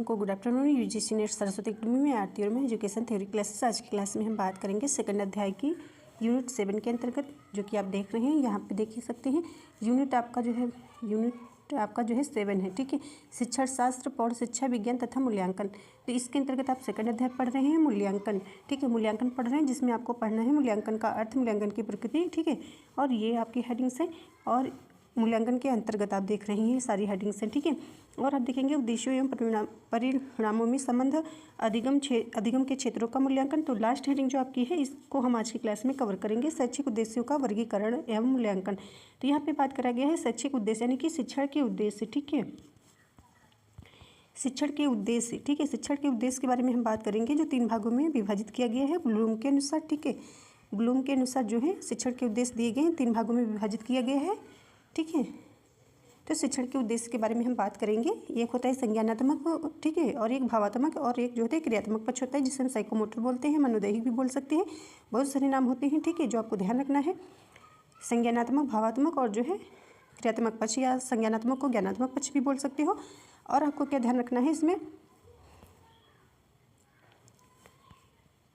Everyone को good afternoon. UGC net Saraswati academy में आरती और में एजुकेशन थ्योरी क्लासेस। आज की क्लास में हम बात करेंगे सेकंड अध्याय की यूनिट 7 के अंतर्गत, जो कि आप देख रहे हैं यहाँ पे देख ही सकते हैं। यूनिट आपका जो है 7 है, ठीक है। शिक्षण शास्त्र, प्रौढ़ शिक्षा, विज्ञान तथा मूल्यांकन। तो इसके अंतर्गत आप सेकंड अध्याय पढ़ रहे हैं मूल्यांकन, ठीक है। मूल्यांकन पढ़ रहे हैं जिसमें आपको पढ़ना है मूल्यांकन का अर्थ, मूल्यांकन की प्रकृति, ठीक है। और ये आपकी हेडिंग्स है और मूल्यांकन के अंतर्गत आप देख रहे हैं ये सारी हेडिंग्स हैं, ठीक है। और आप देखेंगे उद्देश्यों एवं परिणामों में संबंध, अधिगम के क्षेत्रों का मूल्यांकन। तो लास्ट हेडिंग जो आपकी है इसको हम आज की क्लास में कवर करेंगे, शैक्षिक उद्देश्यों का वर्गीकरण एवं मूल्यांकन। तो यहाँ पे बात करा गया है शैक्षिक उद्देश्य यानी कि शिक्षण के उद्देश्य, ठीक है। शिक्षण के उद्देश्य, ठीक है। शिक्षण के उद्देश्य के बारे में हम बात करेंगे जो 3 भागों में विभाजित किया गया है ब्लूम के अनुसार, ठीक है। ब्लूम के अनुसार जो है शिक्षण के उद्देश्य दिए गए हैं, 3 भागों में विभाजित किया गया है, ठीक है। तो शिक्षण के उद्देश्य के बारे में हम बात करेंगे। एक होता है संज्ञानात्मक, ठीक है, और एक भावात्मक, और एक जो होता है क्रियात्मक पक्ष होता है जिसे हम साइकोमोटर बोलते हैं, मनोदैहिक भी बोल सकते हैं, बहुत सारे नाम होते हैं, ठीक है, जो आपको ध्यान रखना है। संज्ञानात्मक, भावात्मक और जो है क्रियात्मक पक्ष, या संज्ञानात्मक को ज्ञानात्मक पक्ष भी बोल सकते हो। और आपको क्या ध्यान रखना है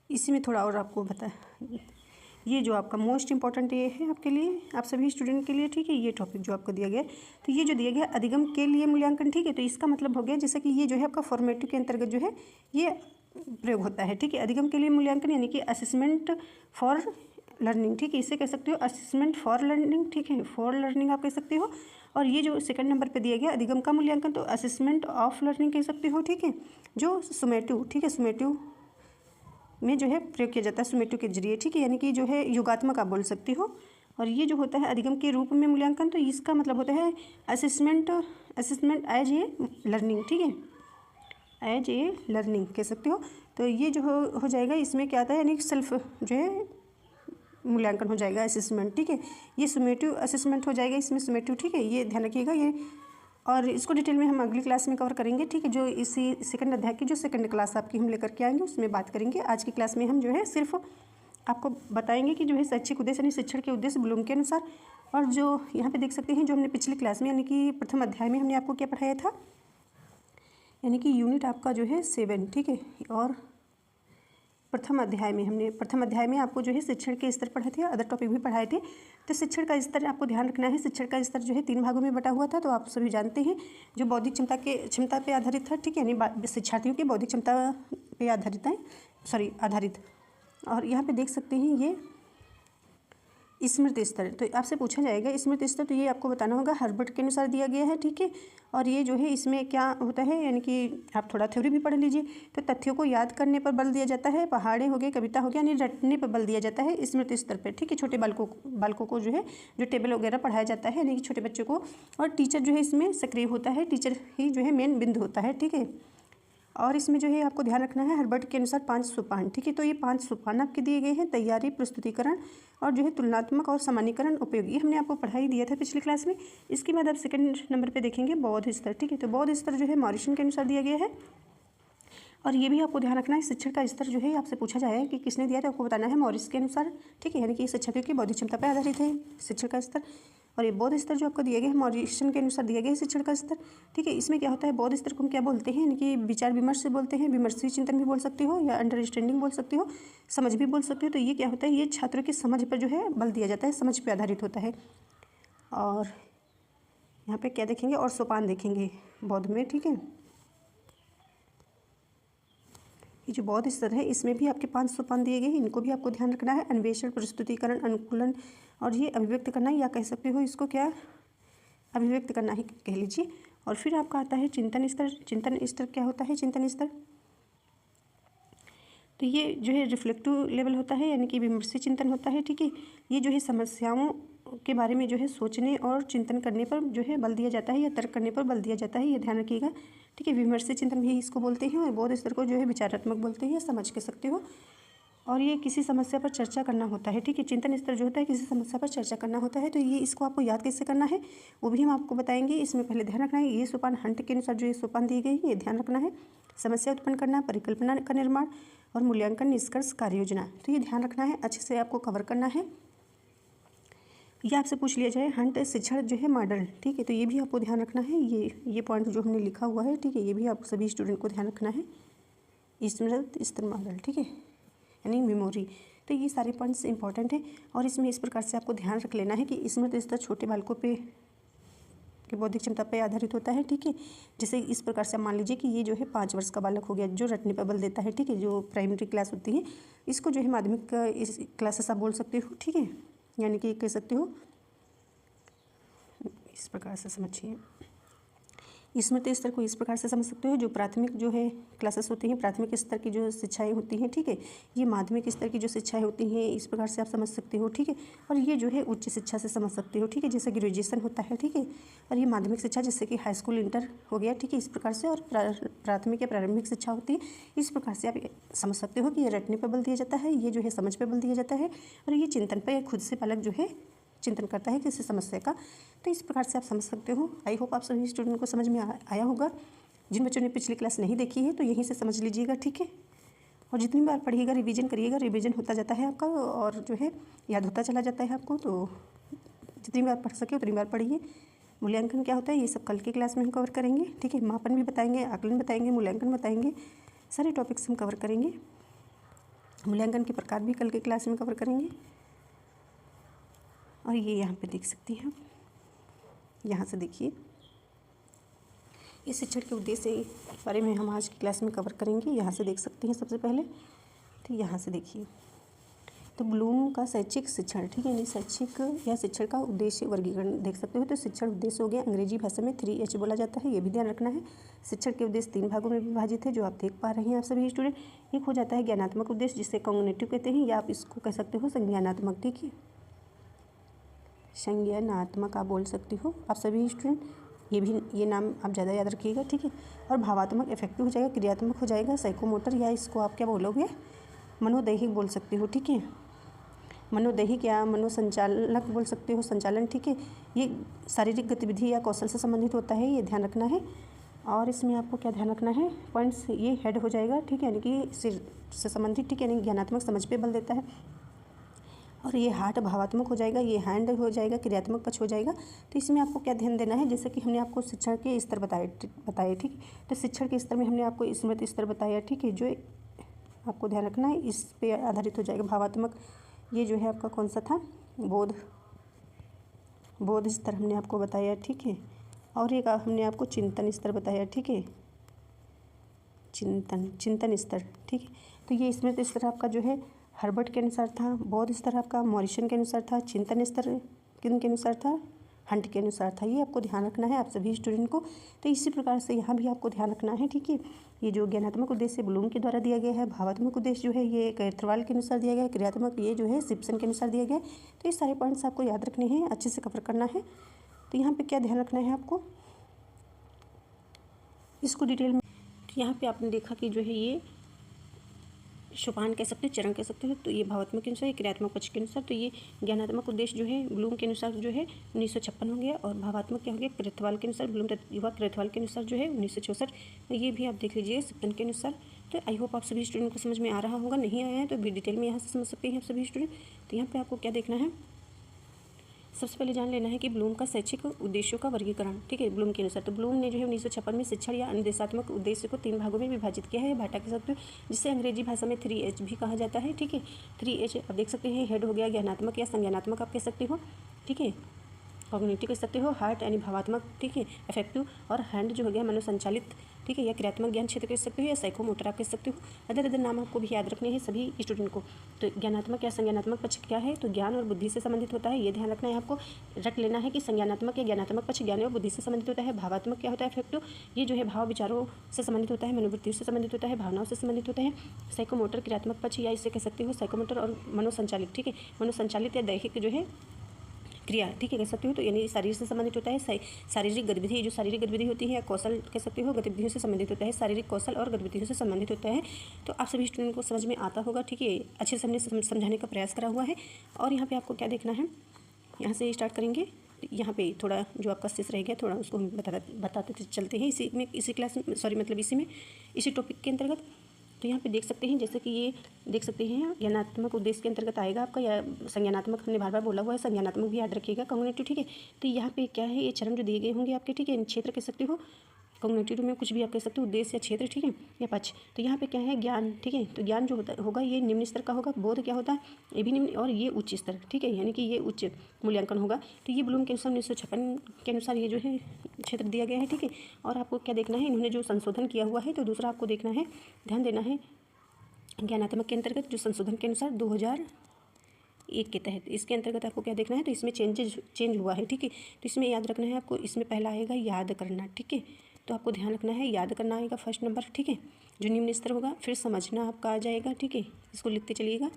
इसमें थोड़ा और आपको बता, ये जो आपका मोस्ट इंपॉर्टेंट ये है आपके लिए, आप सभी स्टूडेंट के लिए, ठीक है। ये टॉपिक जो आपको दिया गया है, तो ये जो दिया गया अधिगम के लिए मूल्यांकन, ठीक है। तो इसका मतलब हो गया जैसे कि ये जो है आपका फॉर्मेटिव के अंतर्गत जो है ये प्रयोग होता है, ठीक है। अधिगम के लिए मूल्यांकन यानी कि असेसमेंट फॉर लर्निंग, ठीक है, इसे कह सकते हो असेसमेंट फॉर लर्निंग, ठीक है, फॉर लर्निंग आप कह सकते हो। और ये जो सेकंड नंबर पे दिया गया अधिगम का मूल्यांकन, तो असेसमेंट ऑफ लर्निंग कह सकते हो, ठीक है, जो सुमेटिव, ठीक है, सुमेटिव में जो है प्रयोग किया जाता है, सुमेटिव के जरिए, ठीक है, यानी कि जो है युगात्मक आप बोल सकती हो। और ये जो होता है अधिगम के रूप में मूल्यांकन, तो इसका मतलब होता है असेसमेंट एज ए लर्निंग, ठीक है, एज ए लर्निंग कह सकते हो। तो ये जो हो जाएगा इसमें क्या आता है यानी सेल्फ जो है मूल्यांकन हो जाएगा असेसमेंट, ठीक है। ये सुमेटिव असेसमेंट हो जाएगा इसमें सुमेटिव, ठीक है, ये ध्यान रखिएगा ये। और इसको डिटेल में हम अगली क्लास में कवर करेंगे, ठीक है। जो इसी सेकंड अध्याय की जो सेकंड क्लास आपकी हम लेकर के आएंगे उसमें बात करेंगे। आज की क्लास में हम जो है सिर्फ आपको बताएंगे कि जो है शैक्षिक उद्देश्य यानी शिक्षण के उद्देश्य ब्लूम के अनुसार। और जो यहाँ पे देख सकते हैं जो हमने पिछली क्लास में यानी कि प्रथम अध्याय में हमने आपको क्या पढ़ाया था, यानी कि यूनिट आपका जो है 7, ठीक है। और प्रथम अध्याय में आपको जो है शिक्षण के स्तर पढ़ाए थे, अदर टॉपिक भी पढ़ाए थे। तो शिक्षण का स्तर आपको ध्यान रखना है, शिक्षण का स्तर जो है 3 भागों में बटा हुआ था, तो आप सभी जानते हैं। जो बौद्धिक क्षमता पे आधारित था, ठीक है, यानी शिक्षार्थियों की बौद्धिक क्षमता पे आधारित। और यहाँ पे देख सकते हैं ये स्मृति स्तर, तो आपसे पूछा जाएगा स्मृति स्तर, तो ये आपको बताना होगा हर्बर्ट के अनुसार दिया गया है, ठीक है। और ये जो है इसमें क्या होता है यानी कि आप थोड़ा थ्योरी भी पढ़ लीजिए। तो तथ्यों को याद करने पर बल दिया जाता है, पहाड़े हो गए, कविता हो गया, यानी रटने पर बल दिया जाता है स्मृति स्तर पर, ठीक है। छोटे बालकों को जो है जो टेबल वगैरह पढ़ाया जाता है यानी कि छोटे बच्चों को, और टीचर जो है इसमें सक्रिय होता है, टीचर ही जो है मेन बिंदु होता है, ठीक है। और इसमें जो है आपको ध्यान रखना है हर्बर्ट के अनुसार 5 सोपान, ठीक है। तो ये 5 सोपान आपके दिए गए हैं, तैयारी, प्रस्तुतिकरण और जो है तुलनात्मक और सामान्यीकरण उपयोग, ये हमने आपको पढ़ाई दिया था पिछली क्लास में। इसके बाद आप सेकंड नंबर पे देखेंगे बौद्ध स्तर, ठीक है। तो बौद्ध स्तर जो है मॉरिसन के अनुसार दिया गया है। और ये भी आपको ध्यान रखना है शिक्षण का स्तर जो है आपसे पूछा जाए कि किसने दिया, तो आपको बताना है मॉरिस के अनुसार, ठीक है, यानी कि शिक्षकों की बौद्धिक क्षमता पर आधारित है शिक्षण का स्तर। और ये बौद्ध स्तर जो आपको दिया गया है मॉरिसन के अनुसार दिया गया है शिक्षण का स्तर, ठीक है। इसमें क्या होता है बौद्ध स्तर को हम क्या बोलते हैं, यानी कि विचार विमर्श से बोलते हैं, विमर्शी चिंतन भी बोल सकते हो, या अंडरस्टैंडिंग बोल सकते हो, समझ भी बोल सकते हो। तो ये क्या होता है, ये छात्रों की समझ पर जो है बल दिया जाता है, समझ पर आधारित होता है। और यहाँ पे क्या देखेंगे, और सोपान देखेंगे बौद्ध में, ठीक है। ये जो बौद्ध स्तर है इसमें भी आपके 5 सोपान दिए गए हैं, इनको भी आपको ध्यान रखना है। अन्वेषण, प्रस्तुतिकरण, अनुकूलन और ये अभिव्यक्त करना, या कह सकते हो इसको क्या अभिव्यक्त करना ही कह लीजिए। और फिर आपका आता है चिंतन स्तर। चिंतन स्तर क्या होता है, चिंतन स्तर तो ये जो है रिफ्लेक्टिव लेवल होता है, यानी कि विमर्शी चिंतन होता है, ठीक है। ये जो है समस्याओं के बारे में जो है सोचने और चिंतन करने पर जो है बल दिया जाता है, या तर्क करने पर बल दिया जाता है, ये ध्यान रखिएगा, ठीक है। विमर्शी चिंतन भी इसको बोलते हैं। और बौद्ध स्तर को जो है विचारात्मक बोलते हैं, समझ के सकते हो। और ये किसी समस्या पर चर्चा करना होता है, ठीक है। चिंतन स्तर जो होता है किसी समस्या पर चर्चा करना होता है। तो ये इसको आपको याद कैसे करना है वो भी हम आपको बताएंगे। इसमें पहले ध्यान रखना है ये सोपान हंट के अनुसार जो ये सोपान दिए गए ये ध्यान रखना है। समस्या उत्पन्न करना, परिकल्पना का निर्माण और मूल्यांकन, निष्कर्ष, कार्य योजना, तो ये ध्यान रखना है, अच्छे से आपको कवर करना है। ये आपसे पूछ लिया जाए हंट शिक्षण जो है मॉडल, ठीक है, तो ये भी आपको ध्यान रखना है। ये पॉइंट जो हमने लिखा हुआ है, ठीक है, ये भी आप सभी स्टूडेंट को ध्यान रखना है। स्मृत स्तर मॉडल, ठीक है, यानी मेमोरी। तो ये सारे पॉइंट्स इंपॉर्टेंट है और इसमें इस प्रकार से आपको ध्यान रख लेना है कि स्मृत स्तर छोटे बालकों पे की बौद्धिक क्षमता पे आधारित होता है, ठीक है। जैसे इस प्रकार से मान लीजिए कि ये जो है 5 वर्ष का बालक हो गया जो रटने पर बल देता है, ठीक है, जो प्राइमरी क्लास होती है, इसको जो है माध्यमिक इस क्लासेस आप बोल सकते हो, ठीक है, यानी कि कह सकते हो इस प्रकार से समझिए। स्मृति स्तर को इस प्रकार से समझ सकते हो, जो प्राथमिक जो है क्लासेस होती हैं, प्राथमिक स्तर की जो शिक्षाएं होती हैं, ठीक है, ये माध्यमिक स्तर की जो शिक्षाएं होती हैं इस प्रकार से आप समझ सकते हो, ठीक है। और ये जो है उच्च शिक्षा से समझ सकते हो, ठीक है, जैसे ग्रेजुएशन होता है, ठीक है। और ये माध्यमिक शिक्षा जैसे कि हाई स्कूल इंटर हो गया, ठीक है, इस प्रकार से। और प्राथमिक या प्रारंभिक शिक्षा होती है, इस प्रकार से आप समझ सकते हो कि ये रटने पर बल दिया जाता है, ये जो है समझ पर बल दिया जाता है, और ये चिंतन पर खुद से बालक जो है चिंतन करता है किसी समस्या का। तो इस प्रकार से आप समझ सकते हो। आई होप आप सभी स्टूडेंट को समझ में आया होगा। जिन बच्चों ने पिछली क्लास नहीं देखी है तो यहीं से समझ लीजिएगा, ठीक है। और जितनी बार पढ़िएगा रिवीजन करिएगा, रिवीजन होता जाता है आपका और जो है याद होता चला जाता है आपको। तो जितनी बार पढ़ सके उतनी बार पढ़िए। मूल्यांकन क्या होता है ये सब कल की क्लास में हम कवर करेंगे, ठीक है। मापन भी बताएंगे, आकलन बताएंगे, मूल्यांकन बताएंगे, सारे टॉपिक्स हम कवर करेंगे। मूल्यांकन के प्रकार भी कल की क्लास में कवर करेंगे। और ये यहाँ पे देख सकती हैं, यहाँ से देखिए, इस शिक्षण के उद्देश्य के बारे में हम आज की क्लास में कवर करेंगे। यहाँ से देख सकते हैं सबसे पहले, तो यहाँ से देखिए, तो ब्लूम का शैक्षिक शिक्षण, ठीक है, यानी शैक्षिक या शिक्षण का उद्देश्य वर्गीकरण देख सकते हो। तो शिक्षण उद्देश्य हो गया, अंग्रेजी भाषा में 3H बोला जाता है, ये भी ध्यान रखना है। शिक्षण के उद्देश्य 3 भागों में विभाजित है, जो आप देख पा रहे हैं आप सभी स्टूडेंट। एक हो जाता है ज्ञानात्मक उद्देश्य, जिसे कॉग्निटिव कहते हैं, या आप इसको कह सकते हो संज्ञानात्मक, ठीक है, संज्ञानात्मक आप बोल सकते हो आप सभी स्टूडेंट। ये नाम आप ज़्यादा याद रखिएगा, ठीक है। और भावात्मक इफेक्टिव हो जाएगा, क्रियात्मक हो जाएगा साइकोमोटर, या इसको आप क्या बोलोगे मनोदैहिक बोल सकते हो, ठीक है। मनोदैहिक या मनोसंचालक बोल सकते हो, संचालन, ठीक है। ये शारीरिक गतिविधि या कौशल से संबंधित होता है, ये ध्यान रखना है। और इसमें आपको क्या ध्यान रखना है पॉइंट्स, ये हेड हो जाएगा, ठीक है, यानी कि सिर से संबंधित, ठीक है, यानी ज्ञानात्मक समझ पे बल देता है। और ये हार्ट भावात्मक हो जाएगा, ये हैंड हो जाएगा, क्रियात्मक पक्ष हो जाएगा। तो इसमें आपको क्या ध्यान देना है, जैसे कि हमने आपको शिक्षण के स्तर बताए, ठीक। तो शिक्षण के स्तर में हमने आपको स्मृति स्तर बताया, ठीक है, जो आपको ध्यान रखना है इस पे आधारित हो जाएगा। भावात्मक ये जो है आपका कौन सा था, बोध स्तर हमने आपको बताया, ठीक है। और एक हमने आपको चिंतन स्तर बताया, ठीक है, चिंतन स्तर, ठीक है। तो ये स्मृति स्तर आपका जो है हर्बर्ट के अनुसार था, बौद्ध स्तर आपका मॉरिसन के अनुसार था, चिंतन स्तर किन के अनुसार था, हंट के अनुसार था। ये आपको ध्यान रखना है आप सभी स्टूडेंट को। तो इसी प्रकार से यहाँ भी आपको ध्यान रखना है, ठीक है। ये जो ज्ञानात्मक उद्देश्य ब्लूम के द्वारा दिया गया है, भावात्मक उद्देश्य जो है ये केरथवाल के अनुसार दिया गया है, क्रियात्मक ये जो है सिप्सन के अनुसार दिया गया है। तो ये सारे पॉइंट्स आपको याद रखने हैं, अच्छे से कवर करना है। तो यहाँ पर क्या ध्यान रखना है आपको, इसको डिटेल में। यहाँ पर आपने देखा कि जो है ये सोपान कह सकते हो, चरण कह सकते हो। तो ये भावात्मक के अनुसार, ये क्रियात्मक पक्ष के अनुसार। तो ये ज्ञानात्मक उद्देश्य जो है ब्लूम के अनुसार जो है 1956 हो गया, और भावात्मक क्या हो गया केरथवाल के अनुसार, ब्लूम युवा केरथवाल के अनुसार जो है 1964। ये भी आप देख लीजिए सिप्सन के अनुसार। तो आई होप आप सभी स्टूडेंट को समझ में आ रहा होगा, नहीं आया है तो भी डिटेल में यहाँ से समझ सकते हैं आप सभी स्टूडेंट। तो यहाँ पर आपको क्या देखना है, सबसे पहले जान लेना है कि ब्लूम का शैक्षिक उद्देश्यों का वर्गीकरण, ठीक है, ब्लूम के अनुसार। तो ब्लूम ने जो है 1956 में शिक्षण या अनुदेशात्मक उद्देश्य को 3 भागों में विभाजित किया है, बाटा कह सकते हो, जिसे अंग्रेजी भाषा में 3H भी कहा जाता है, ठीक है। 3H आप देख सकते हैं, हेड हो गया ज्ञानात्मक या संज्ञानात्मक आप कह सकते हो, ठीक है, कॉग्निटिव कह सकते हो, हार्ट यानी भावात्मक, ठीक है, इफेक्टिव, और हैंड जो हो गया मनोसंचालित, ठीक है, या क्रियात्मक ज्ञान क्षेत्र कह सकते हो, या साइकोमोटर आप कह सकते हो। अदर नाम आपको भी याद रखने हैं सभी स्टूडेंट को। तो ज्ञानात्मक या संज्ञानात्मक पक्ष क्या है, तो ज्ञान और बुद्धि से संबंधित होता है, ये ध्यान रखना है आपको। रख लेना है कि संज्ञानात्मक या ज्ञानात्मक पक्ष ज्ञान और बुद्धि से संबंधित होता है। भावात्मक क्या होता है, इफेक्टिव, ये जो है भाव विचारों से संबंधित होता है, मनोवृत्तियों से संबंधित होता है, भावनाओं से संबंधित होता है। साइकोमोटर क्रियात्मक पक्ष, या इसे कह सकते हो साइकोमोटर और मनोसंचालित, ठीक है, मनोसंचालित या दैहिक जो है क्रिया, ठीक है, कह सकते हो। तो यानी शरीर से संबंधित होता है, शारीरिक गतिविधि, जो शारीरिक गतिविधि होती है, या कौशल कह सकते हो, गतिविधियों से संबंधित होता है, शारीरिक कौशल और गतिविधियों से संबंधित होता है। तो आप सभी स्टूडेंट को समझ में आता होगा, ठीक है, अच्छे से हमने समझाने का प्रयास करा हुआ है। और यहाँ पे आपको क्या देखना है, यहाँ से स्टार्ट करेंगे। यहाँ पे थोड़ा जो आपका शेष रह गया थोड़ा उसको हम बताते चलते हैं इसी क्लास में, इसी टॉपिक के अंतर्गत। तो यहाँ पे देख सकते हैं, जैसे कि ये देख सकते हैं ज्ञानात्मक उद्देश्य के अंतर्गत आएगा आपका, या संज्ञानात्मक हमने बार बार बोला हुआ है, संज्ञानात्मक भी याद रखिएगा, कॉग्निटिव, ठीक है। तो यहाँ पे क्या है, ये चरण जो दिए गए होंगे आपके, ठीक है, क्षेत्र कह सकते हो, कॉग्निटिव में कुछ भी आप कह सकते हो, उद्देश्य या क्षेत्र, ठीक है, या पक्ष। तो यहाँ पे क्या है, ज्ञान, ठीक है। तो ज्ञान जो होगा ये निम्न स्तर का होगा, बोध क्या होता है, ये भी निम्न, और ये उच्च स्तर, ठीक है, यानी कि ये उच्च मूल्यांकन होगा। तो ये ब्लूम के अनुसार 1956 के अनुसार ये जो है क्षेत्र दिया गया है, ठीक है। और आपको क्या देखना है, इन्होंने जो संशोधन किया हुआ है, तो दूसरा आपको देखना है, ध्यान देना है, ज्ञानात्मक के अंतर्गत जो संशोधन के अनुसार 2001 के तहत, इसके अंतर्गत आपको क्या देखना है, तो इसमें चेंज हुआ है, ठीक है। तो इसमें याद रखना है आपको, इसमें पहला आएगा याद करना, ठीक है। तो आपको ध्यान रखना है, याद करना आएगा फर्स्ट नंबर, ठीक है, जो निम्न स्तर होगा। फिर समझना आपका आ जाएगा, ठीक है, इसको लिखते चलिएगा,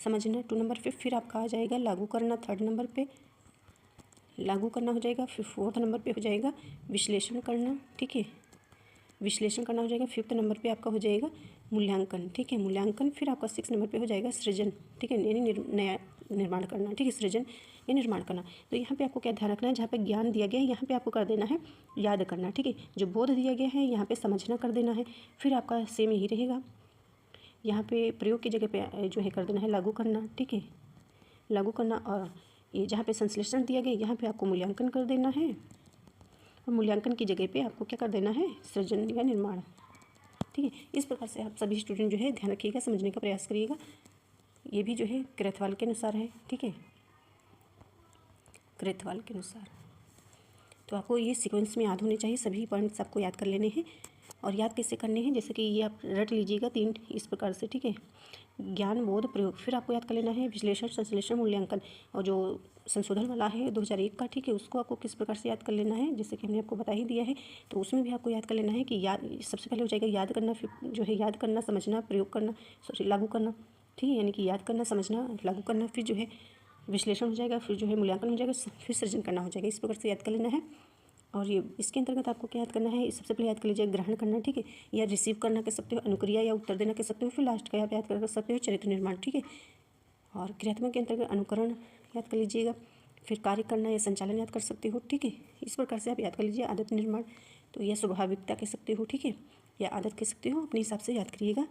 समझना 2 नंबर पे। फिर आपका आ जाएगा लागू करना, 3rd नंबर पे लागू करना हो जाएगा। फिर 4th नंबर पे हो जाएगा विश्लेषण करना, ठीक है, विश्लेषण करना हो जाएगा। 5th नंबर पे आपका हो जाएगा मूल्यांकन, ठीक है, मूल्यांकन। फिर आपका 6th नंबर पे हो जाएगा सृजन, ठीक है, यानी नया निर्माण करना, ठीक है, सृजन या निर्माण करना। तो यहाँ पे आपको क्या ध्यान रखना है, जहाँ पे ज्ञान दिया गया है यहाँ पे आपको कर देना है याद करना, ठीक है। जो बोध दिया गया है यहाँ पे समझना कर देना है। फिर आपका सेम यही रहेगा, यहाँ पे प्रयोग की जगह पे जो है कर देना है लागू करना, ठीक है, लागू करना। और ये जहाँ पे संश्लेषण दिया गया यहाँ पे आपको मूल्यांकन कर देना है, और मूल्यांकन की जगह पे आपको क्या कर देना है, सृजन या निर्माण, ठीक है। इस प्रकार से आप सभी स्टूडेंट जो है ध्यान रखिएगा, समझने का प्रयास करिएगा। ये भी जो है क्रेथवाल के अनुसार है, ठीक है, क्रेथवाल के अनुसार। तो आपको ये सीक्वेंस में याद होने चाहिए, सभी पॉइंट्स आपको याद कर लेने हैं। और याद कैसे करने हैं, जैसे कि ये आप रट लीजिएगा 3 इस प्रकार से, ठीक है, ज्ञान, बोध, प्रयोग। फिर आपको याद कर लेना है विश्लेषण, संश्लेषण, मूल्यांकन। और जो संशोधन वाला है 2001 का, ठीक है, उसको आपको किस प्रकार से याद कर लेना है, जैसे कि हमने आपको बता ही दिया है। तो उसमें भी आपको याद कर लेना है कि याद सबसे पहले हो जाएगा याद करना, फिर जो है याद करना, समझना, प्रयोग करना, लागू करना, ठीक है, यानी कि याद करना, समझना, लागू करना, फिर जो है विश्लेषण हो जाएगा, फिर जो है मूल्यांकन हो जाएगा, फिर सृजन करना हो जाएगा। इस प्रकार से याद कर लेना है। और ये इसके अंतर्गत आपको क्या याद करना है, सबसे पहले याद कर लीजिए ग्रहण करना, ठीक है, या रिसीव करना कह सकते हो, अनुक्रिया या उत्तर देना कह सकते हो। फिर लास्ट का आप याद कर सकते हो चरित्र निर्माण, ठीक है। और क्रियात्मक के अंतर्गत अनुकरण याद कर लीजिएगा। फिर कार्य करना या संचालन याद कर सकते हो, ठीक है। इस प्रकार से आप याद कर लीजिए। आदत निर्माण, तो यह स्वाभाविकता कह सकते हो, ठीक है, या आदत कह सकते हो, अपने हिसाब से याद करिएगा।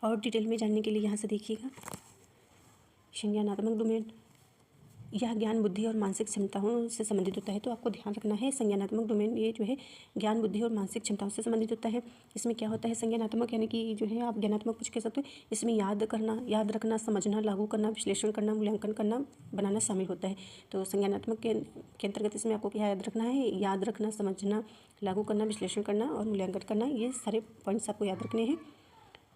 और डिटेल में जानने के लिए यहाँ से देखिएगा, संज्ञानात्मक डोमेन, यह ज्ञान, बुद्धि और मानसिक क्षमताओं से संबंधित होता है। तो आपको ध्यान रखना है, संज्ञानात्मक डोमेन ये जो है ज्ञान, बुद्धि और मानसिक क्षमताओं से संबंधित होता है। इसमें क्या होता है, संज्ञानात्मक यानी कि जो है आप ज्ञानात्मक कुछ कह सकते हो, इसमें याद करना, याद रखना, समझना, लागू करना, विश्लेषण करना, मूल्यांकन करना, बनाना शामिल होता है। तो संज्ञानात्मक के अंतर्गत इसमें आपको क्या याद रखना है, याद रखना, समझना, लागू करना, विश्लेषण करना और मूल्यांकन करना, ये सारे पॉइंट्स आपको याद रखने हैं।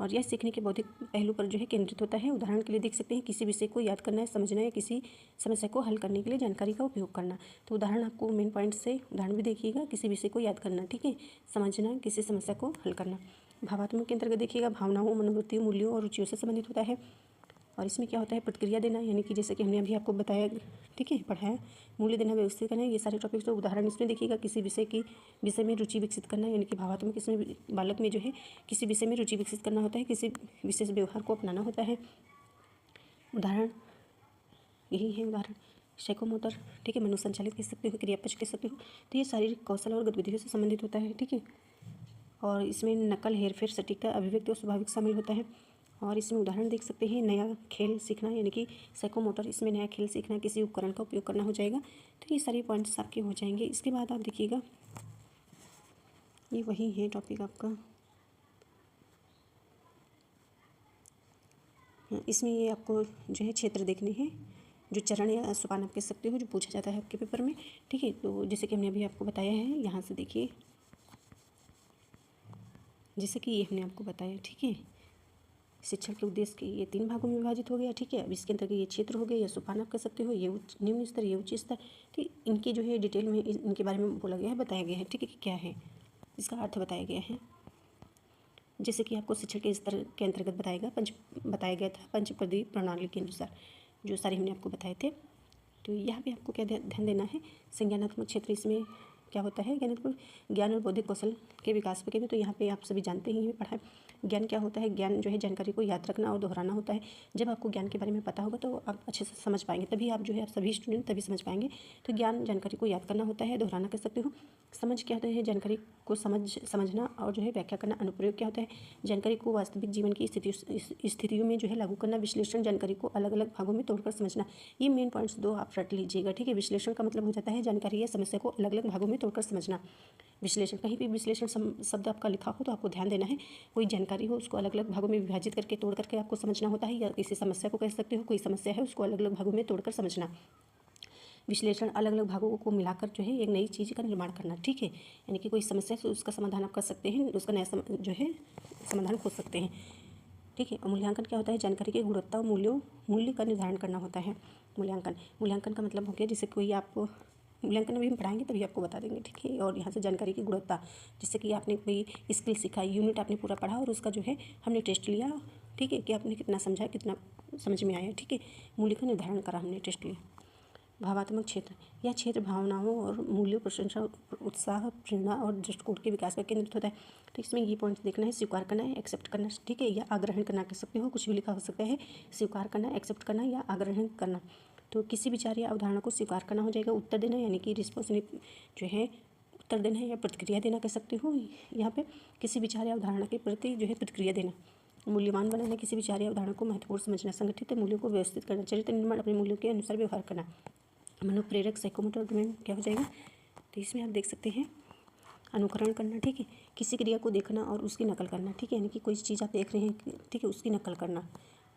और यह सीखने के बौद्धिक पहलू पर जो है केंद्रित होता है। उदाहरण के लिए देख सकते हैं, किसी विषय को याद करना है, समझना या किसी समस्या को हल करने के लिए जानकारी का उपयोग करना। तो उदाहरण आपको मेन पॉइंट से उदाहरण भी देखिएगा, किसी विषय को याद करना, ठीक है, समझना, किसी समस्या को हल करना। भावात्मक के अंतर्गत देखिएगा, भावनाओं, मनोवृत्तियों, मूल्यों और रुचियों से संबंधित होता है। और इसमें क्या होता है, प्रतिक्रिया देना, यानी कि जैसे कि हमने अभी आपको बताया, ठीक है, पढ़ाया, मूल्य देना, व्यवस्थित करना, ये सारे टॉपिक्स। तो उदाहरण इसमें देखिएगा, किसी विषय में रुचि विकसित करना, यानी कि भावात्मक इसमें बालक में जो है किसी विषय में रुचि विकसित करना होता है, किसी विशेष व्यवहार को अपनाना होता है। उदाहरण यही है, उदाहरण साइकोमोटर, ठीक है, मनोसंचालित कह सकते हो, क्रियापक्ष कह सकते हो। तो ये शारीरिक कौशल और गतिविधियों से संबंधित होता है, ठीक है। और इसमें नकल, हेरफेर, सटीकता, अभिव्यक्ति और स्वाभाविक शामिल होता है। और इसमें उदाहरण देख सकते हैं, नया खेल सीखना, यानी कि साइकोमोटर, इसमें नया खेल सीखना, किसी उपकरण का उपयोग करना हो जाएगा। तो ये सारे पॉइंट्स आपके हो जाएंगे। इसके बाद आप देखिएगा, ये वही है टॉपिक आपका, इसमें ये आपको जो है क्षेत्र देखने हैं, जो चरण या सोपान आप कह सकते हो, जो पूछा जाता है आपके पेपर में, ठीक है। तो जैसे कि हमने अभी आपको बताया है, यहाँ से देखिए, जैसे कि ये हमने आपको बताया, ठीक है, शिक्षण के उद्देश्य के ये 3 भागों में विभाजित हो गया, ठीक है। अब इसके अंतर्गत ये क्षेत्र हो गए, या सोपान आप कह सकते हो, ये निम्न स्तर, ये उच्च स्तर, ठीक। इनके जो है डिटेल में इनके बारे में बोला गया है, बताया गया है, ठीक है, कि क्या है, इसका अर्थ बताया गया है। जैसे कि आपको शिक्षण के स्तर के अंतर्गत बताया गया था पंचपदी प्रणाली के अनुसार, जो सारे हमने आपको बताए थे। तो यहाँ पे आपको क्या ध्यान देना है, संज्ञानात्मक क्षेत्र इसमें क्या होता है, ज्ञान और बौद्धिक कौशल के विकास पे केंद्रित। तो यहाँ पे आप सभी जानते ही हैं, पढ़ा है। ज्ञान क्या होता है, ज्ञान जो है जानकारी को याद रखना और दोहराना होता है। जब आपको ज्ञान के बारे में पता होगा तो आप अच्छे से समझ पाएंगे, तभी आप जो है, आप सभी स्टूडेंट तभी समझ पाएंगे। तो ज्ञान जानकारी को याद करना होता है, दोहराना कर सकते हो। समझ क्या होता है, जानकारी को समझना और जो है व्याख्या करना। अनुप्रयोग क्या होता है, जानकारी को वास्तविक जीवन की स्थितियों में जो है लागू करना। विश्लेषण, जानकारी को अलग अलग भागों में तोड़कर समझना। ये मेन पॉइंट्स दो आप रट लीजिएगा, ठीक है। विश्लेषण का मतलब हो जाता है जानकारी या समस्या को अलग अलग भागों में तोड़कर समझना। विश्लेषण, कहीं भी विश्लेषण शब्द आपका लिखा हो तो आपको ध्यान देना है, कोई जानकारी हो उसको अलग अलग भागों में विभाजित करके तोड़ करके आपको समझना होता है। या किसी समस्या को कह सकते हो, कोई समस्या है उसको अलग अलग भागों में तोड़कर समझना। विश्लेषण, अलग अलग भागों को मिलाकर जो है एक नई चीज़ का निर्माण करना, ठीक है। यानी कि कोई समस्या है तो उसका समाधान आप कर सकते हैं, उसका नया जो है समाधान खोज सकते हैं, ठीक है। और मूल्यांकन क्या होता है, जानकारी की गुणवत्ता और मूल्य का निर्धारण करना होता है। मूल्यांकन का मतलब हो गया, जैसे कोई आपको मूल्यांकन अभी हम पढ़ाएंगे तभी आपको बता देंगे, ठीक है। और यहाँ से जानकारी की गुणवत्ता, जिससे कि आपने कोई स्किल सीखा, यूनिट आपने पूरा पढ़ा और उसका जो है हमने टेस्ट लिया, ठीक है, कि आपने कितना समझा, कितना समझ में आया, ठीक है। मूल्य का निर्धारण करा, हमने टेस्ट लिया। भावात्मक क्षेत्र, यह क्षेत्र भावनाओं और मूल्यों, प्रशंसा, उत्साह, प्रेरणा और दृष्टिकोण के विकास पर केंद्रित होता है। तो इसमें ये पॉइंट्स देखना है, स्वीकार करना है, एक्सेप्ट करना, ठीक है, या आग्रहण करना कह सकते हो, कुछ भी लिखा हो सकता है। स्वीकार करना, एक्सेप्ट करना या आग्रहण करना। तो किसी विचार या अवधारणा को स्वीकार करना हो जाएगा। उत्तर देना, यानी कि रिस्पॉन्स जो है उत्तर देना है या प्रतिक्रिया देना कह सकते हो। यहाँ पे किसी विचार या अवधारणा के प्रति जो है प्रतिक्रिया देना। मूल्यवान बनाना, किसी विचार या अवधारणा को महत्वपूर्ण समझना। संगठित, मूल्यों को व्यवस्थित करना। चरित्र निर्माण, अपने मूल्यों के अनुसार व्यवहार करना। मनोप्रेरक, साइकोमोटर डोमेन क्या हो जाएगा, तो इसमें आप देख सकते हैं अनुकरण करना, ठीक है। किसी क्रिया को देखना और उसकी नकल करना, ठीक है, यानी कि कोई चीज़ आप देख रहे हैं, ठीक है, उसकी नकल करना।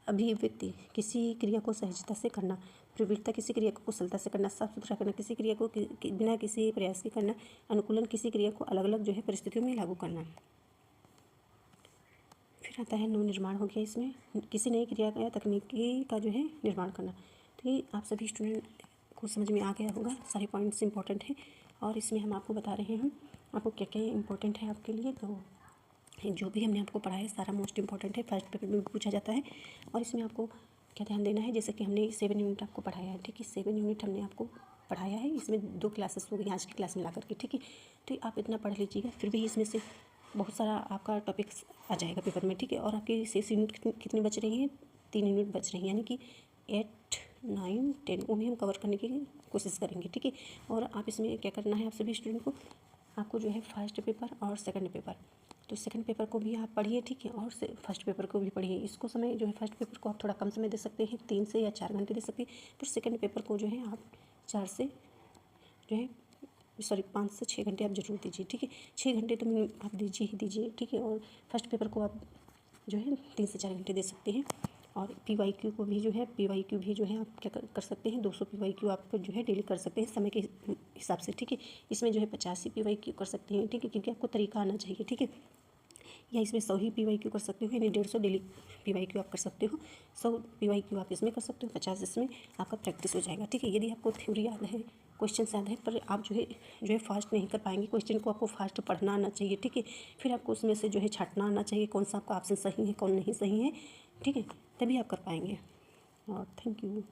अभिव्यक्ति, किसी क्रिया को सहजता से करना। प्रवृत्ता, किसी क्रिया को कुशलता से करना। साफ सुथरा करना, किसी क्रिया को बिना किसी प्रयास के करना। अनुकूलन, किसी क्रिया को अलग अलग जो है परिस्थितियों में लागू करना। फिर आता है निर्माण हो गया, इसमें किसी नई क्रिया या तकनीकी का जो है निर्माण करना। तो ये आप सभी स्टूडेंट को समझ में आ गया होगा, सारे पॉइंट्स इंपॉर्टेंट हैं और इसमें हम आपको बता रहे हैं आपको क्या क्या इंपॉर्टेंट है आपके लिए। तो जो भी हमने आपको पढ़ाया सारा मोस्ट इंपॉर्टेंट है, फर्स्ट पेपर में भी पूछा जाता है। और इसमें आपको क्या ध्यान देना है, जैसे कि हमने 7 यूनिट आपको पढ़ाया है, ठीक है, 7 यूनिट हमने आपको पढ़ाया है। इसमें 2 क्लासेस हो गई आज की क्लास में ला करके, ठीक है। तो आप इतना पढ़ लीजिएगा, फिर भी इसमें से बहुत सारा आपका टॉपिक्स आ जाएगा पेपर में, ठीक है। और आपकी 6 यूनिट कितनी बच रही हैं, 3 यूनिट बच रही हैं, यानी कि 8, 9, 10 वो भी हम कवर करने की कोशिश करेंगे, ठीक है। और आप इसमें क्या करना है, आप सभी स्टूडेंट को आपको जो है फर्स्ट पेपर और सेकंड पेपर, तो सेकंड पेपर को भी आप पढ़िए, ठीक है, और फर्स्ट पेपर को भी पढ़िए। इसको समय जो है फर्स्ट पेपर को आप थोड़ा कम समय दे सकते हैं, 3 से या 4 घंटे दे सकते हैं। फिर सेकंड पेपर को जो है आप 4 से जो है 5 से 6 घंटे आप जरूर दीजिए, ठीक है। 6 घंटे तो आप दीजिए ही दीजिए, ठीक है। और फर्स्ट पेपर को आप जो है 3 से 4 घंटे दे सकते हैं। और PYQ को भी जो है PYQ भी जो है आप क्या कर सकते हैं, 200 PYQ आप जो है डेली कर सकते हैं समय के हिसाब से, ठीक है। इसमें जो है 50 ही PYQ कर सकते हैं, ठीक है, क्योंकि आपको तरीका आना चाहिए, ठीक है। या इसमें 100 ही PYQ कर सकते हो, यानी 150 डेली PYQ आप कर सकते हो। 100 PYQ आप इसमें कर सकते हो, 50 इसमें आपका प्रैक्टिस हो जाएगा, ठीक है। यदि आपको थ्योरी याद है, क्वेश्चन याद है, पर आप जो है फास्ट नहीं कर पाएंगे, क्वेश्चन को आपको फास्ट पढ़ना आना चाहिए, ठीक है। फिर आपको उसमें से जो है छांटना आना चाहिए, कौन सा आपका ऑप्शन सही है कौन नहीं सही है, ठीक है, तभी आप कर पाएंगे। और थैंक यू।